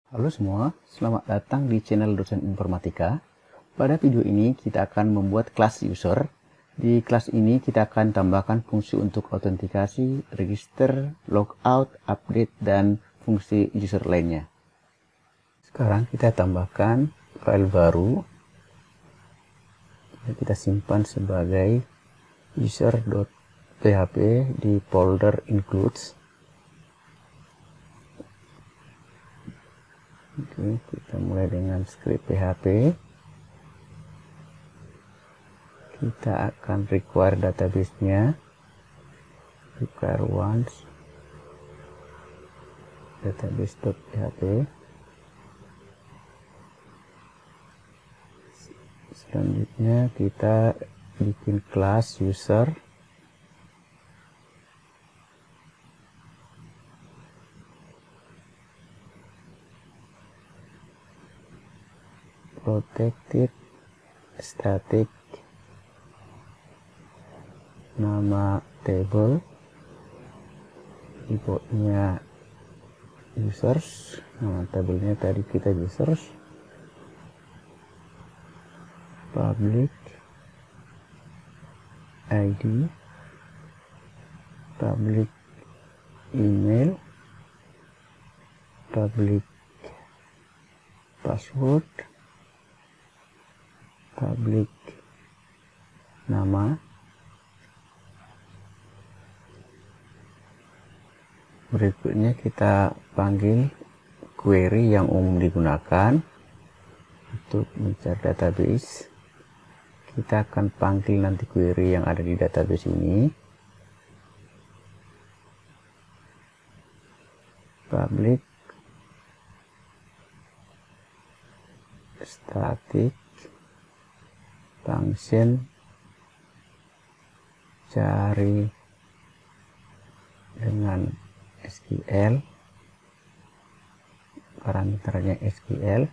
Halo semua, selamat datang di channel Dosen Informatika. Pada video ini kita akan membuat kelas user. Di kelas ini kita akan tambahkan fungsi untuk autentikasi, register, logout, update, dan fungsi user lainnya. Sekarang kita tambahkan file baru. Kita simpan sebagai user.php di folder includes. Oke, kita mulai dengan script PHP. Kita akan require database-nya. Require once database.php. Selanjutnya kita bikin kelas user. Protected static, nama table, importnya users, nama tabelnya tadi kita users, public ID, public email, public password, public nama. Berikutnya kita panggil query yang umum digunakan untuk mencari database. Kita akan panggil nanti query yang ada di database ini. Public static function cari dengan SQL, parameternya SQL,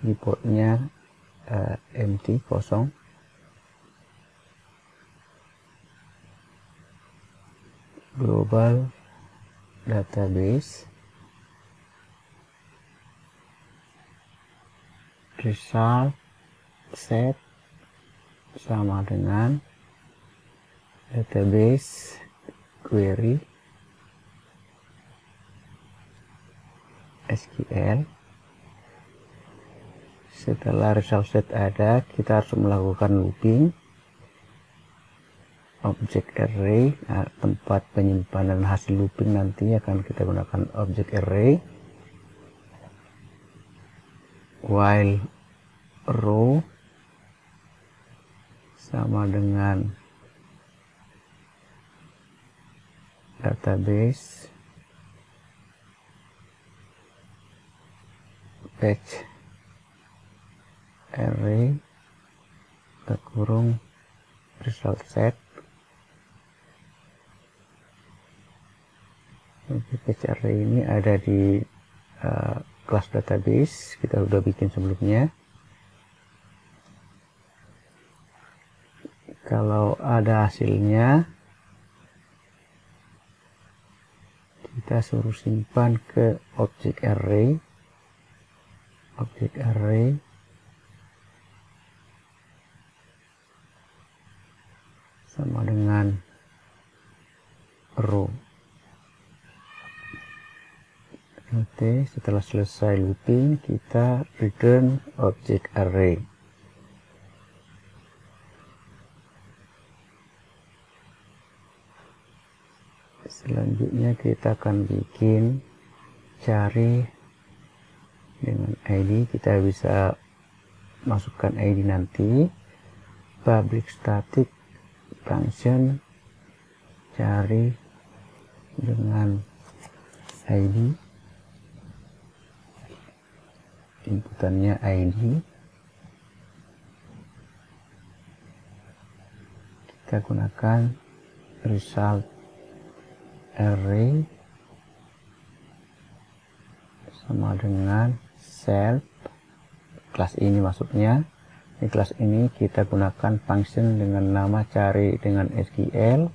importnya empty, kosong. Global database, result set sama dengan database query SQL. Setelah result set ada, kita harus melakukan looping. Object array, tempat penyimpanan hasil looping nanti akan kita gunakan object array. While row sama dengan database fetch array kurung result set. Fetch array ini ada di kelas database, kita sudah bikin sebelumnya. Kalau ada hasilnya, kita suruh simpan ke object array. Object array sama dengan row. Oke, setelah selesai looping, kita return object array. Selanjutnya kita akan bikin cari dengan ID. Kita bisa masukkan ID nanti. Public static function cari dengan ID. Inputannya ID. Kita gunakan result array sama dengan self. Kelas ini masuknya. Di kelas ini kita gunakan function dengan nama cari dengan SQL.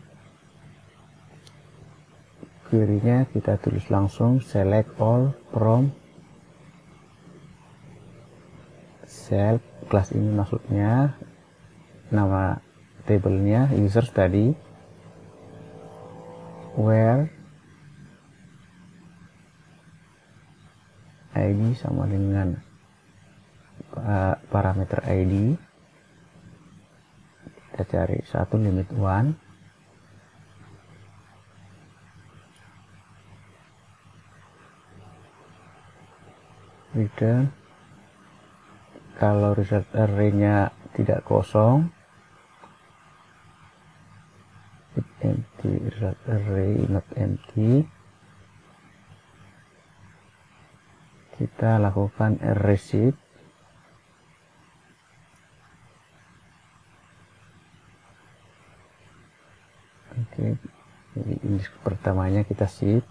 Query-nya kita tulis langsung select all from self, kelas ini maksudnya nama tabelnya users tadi, where ID sama dengan parameter ID, kita cari satu limit 1, return kalau result array-nya tidak kosong, empty, result array not empty, kita lakukan receive. Oke, jadi index pertamanya kita ship,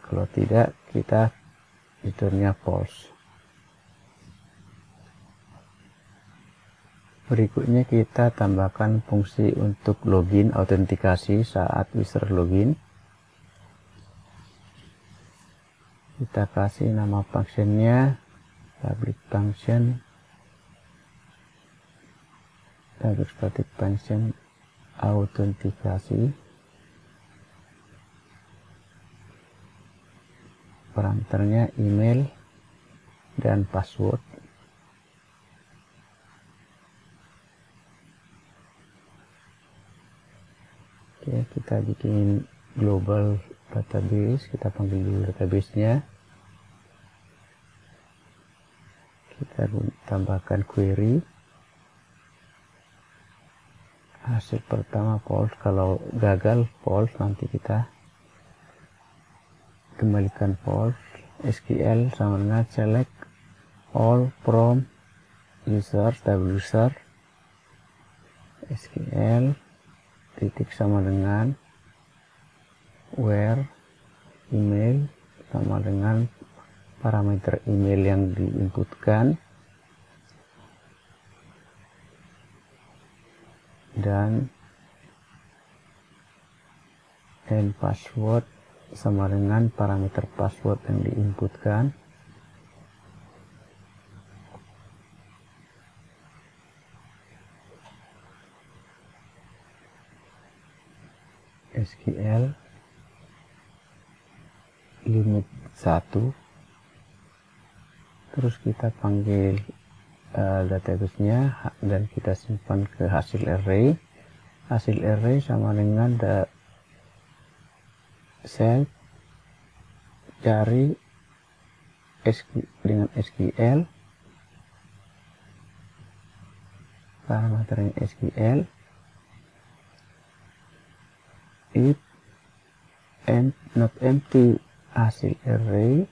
kalau tidak kita returnnya false. Berikutnya kita tambahkan fungsi untuk login autentikasi saat user login. Kita kasih nama functionnya public function, public static function autentikasi, parameternya email dan password. Oke, kita bikin global database, kita panggil dulu database-nya, kita tambahkan query, hasil pertama false, kalau gagal false, nanti kita kembalikan false. SQL sama dengan select all from user, table user, SQL titik sama dengan where email sama dengan parameter email yang diinputkan dan password sama dengan parameter password yang diinputkan. SQL limit 1, terus kita panggil database-nya dan kita simpan ke hasil array. Hasil array sama dengan self cari dengan SQL, parameternya SQL, if and not empty hasil array,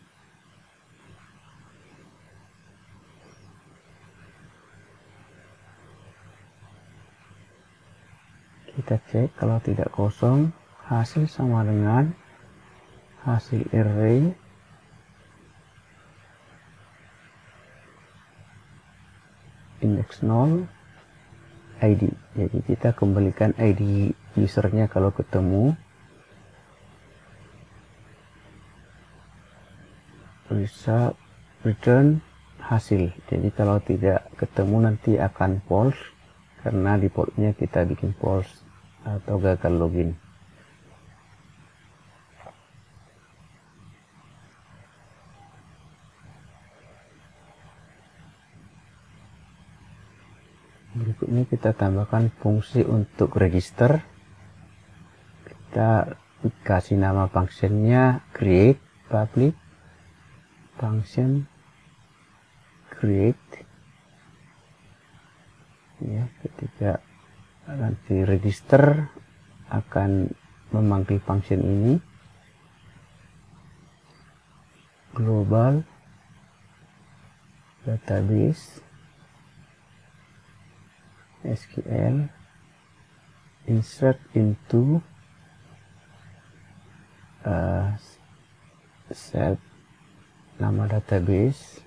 kita cek kalau tidak kosong, hasil sama dengan hasil array index 0 ID. Jadi kita kembalikan ID usernya kalau ketemu, bisa return hasil. Jadi kalau tidak ketemu nanti akan false karena defaultnya kita bikin false atau gagal login. Berikutnya kita tambahkan fungsi untuk register. Kita kasih nama functionnya create, public function create. Ya, ketika nanti register akan memanggil function ini. Global database SQL insert into self nama database,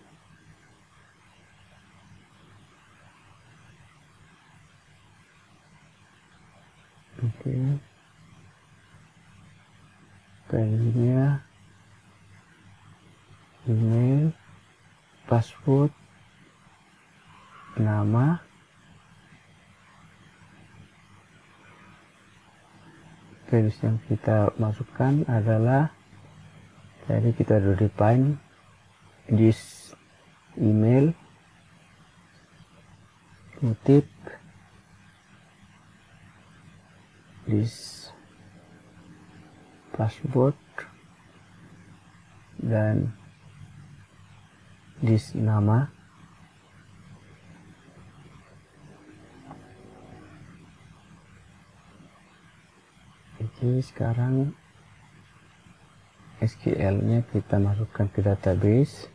oke, value-nya email password, nama, values yang kita masukkan adalah tadi kita sudah define this email, kutip this password, dan this nama. Oke, sekarang SQL-nya kita masukkan ke database.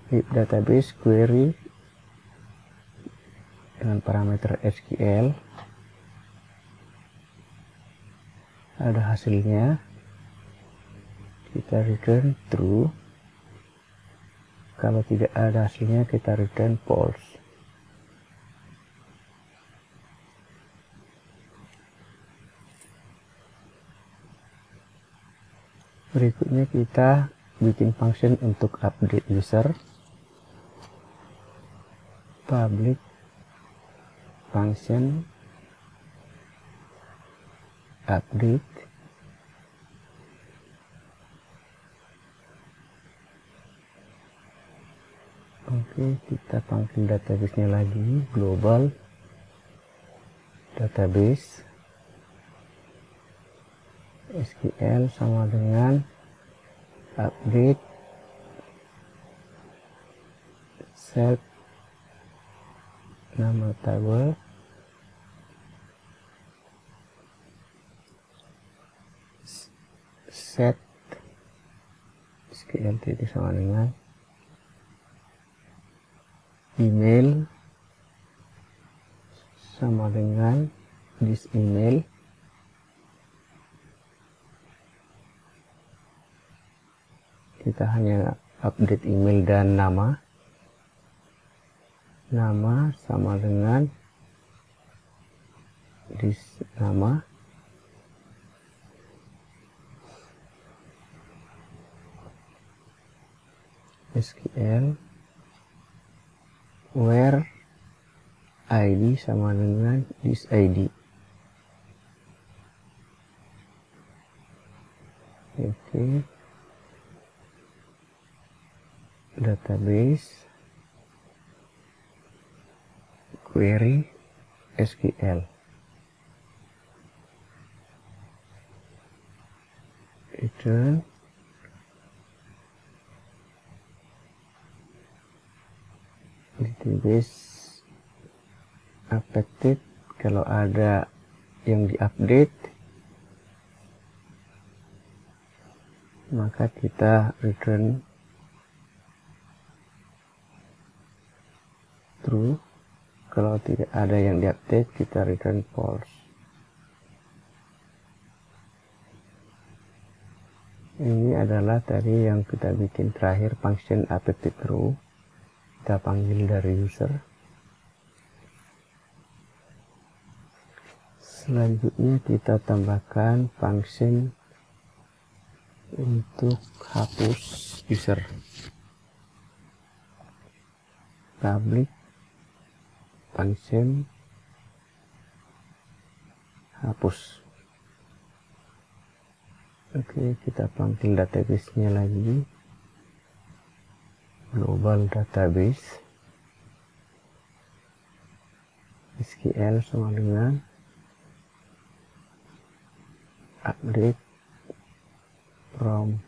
Di database query dengan parameter SQL. Ada hasilnya. Kita return true. Kalau tidak ada hasilnya, kita return false. Berikutnya kita bikin function untuk update user. Public function update. Oke, kita panggil database-nya lagi, global database SQL sama dengan update set nama tabel set SQL titik sama dengan email sama dengan this email. Kita hanya update email dan nama. Nama sama dengan this nama. SQL where ID sama dengan this ID. Oke. Database query SQL return database affected. Kalau ada yang diupdate, maka kita return true. Kalau tidak ada yang diupdate, kita return false. Ini adalah tadi yang kita bikin terakhir, function affected row. Kita panggil dari user. Selanjutnya kita tambahkan function untuk hapus user. Public function hapus. Oke, kita panggil database-nya lagi, global database SQL sama dengan update from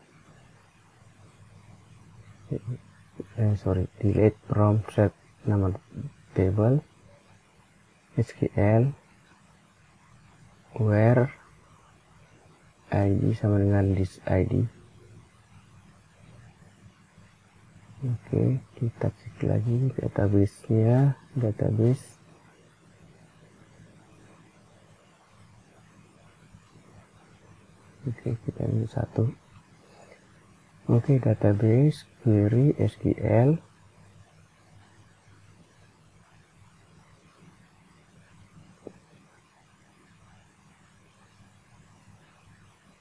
delete from set nama table SQL where ID sama dengan this ID. Oke, kita cek lagi database-nya, database oke, kita ambil satu. Oke, database query SQL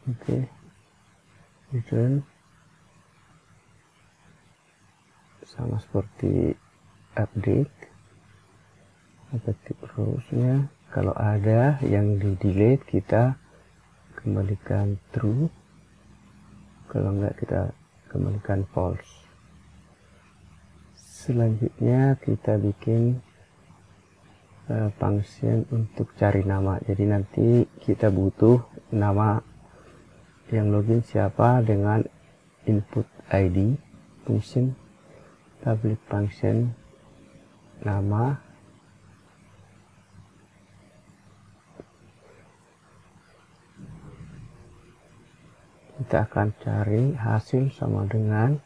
oke, return sama seperti update. Effective rows-nya kalau ada yang di delete kita kembalikan true, kalau enggak kita kembalikan false. Selanjutnya kita bikin function untuk cari nama. Jadi nanti kita butuh nama yang login siapa dengan input ID, function public function nama. Kita akan cari hasil sama dengan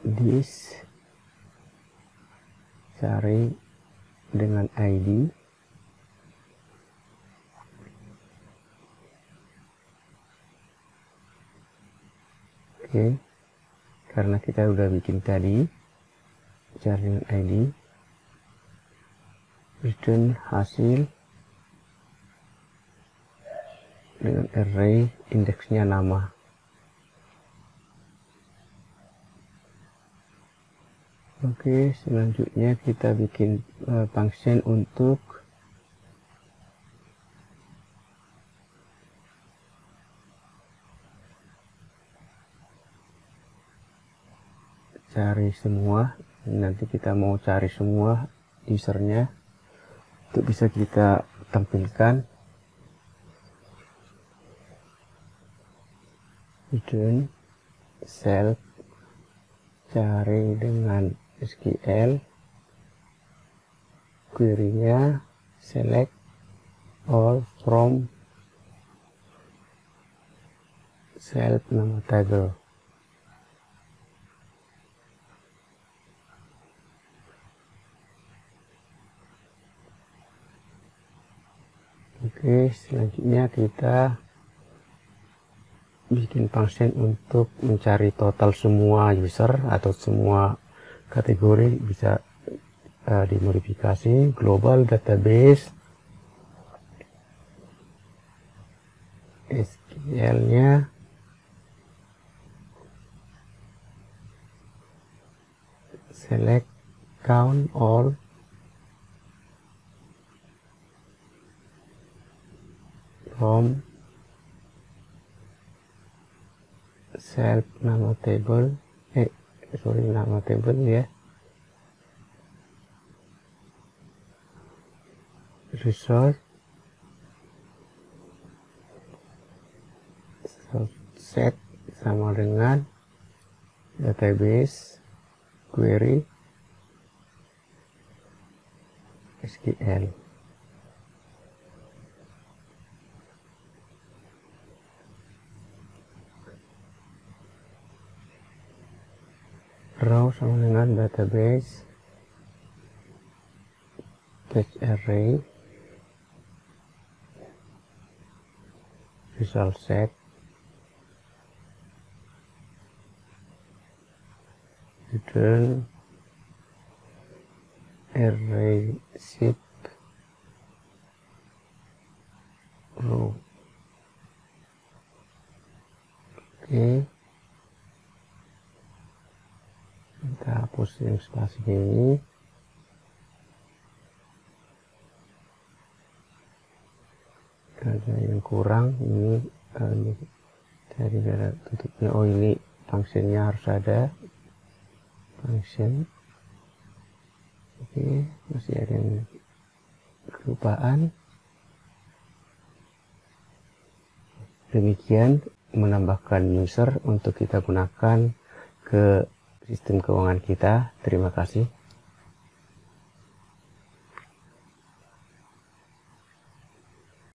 this, cari dengan ID. Oke, karena kita udah bikin tadi, cari dengan ID, return hasil dengan array indeksnya nama. Oke, selanjutnya kita bikin function untuk cari semua. Nanti kita mau cari semua usernya, itu bisa kita tampilkan return self, cari dengan SQL, query-nya select all from self nama table. Oke, selanjutnya kita bikin function untuk mencari total semua user atau semua kategori. Bisa dimodifikasi global database, SQL-nya select count all from self nama table, nama table ya, result set sama dengan database query SQL. Row sama dengan database catch array result set return array shift row. Oke, kita hapus yang spasi ini. Ada yang kurang ini, jadi ada tutupnya. Oh, ini fungsinya harus ada function. Oke, masih ada yang kelupaan. Demikian menambahkan user untuk kita gunakan ke sistem keuangan kita. Terima kasih.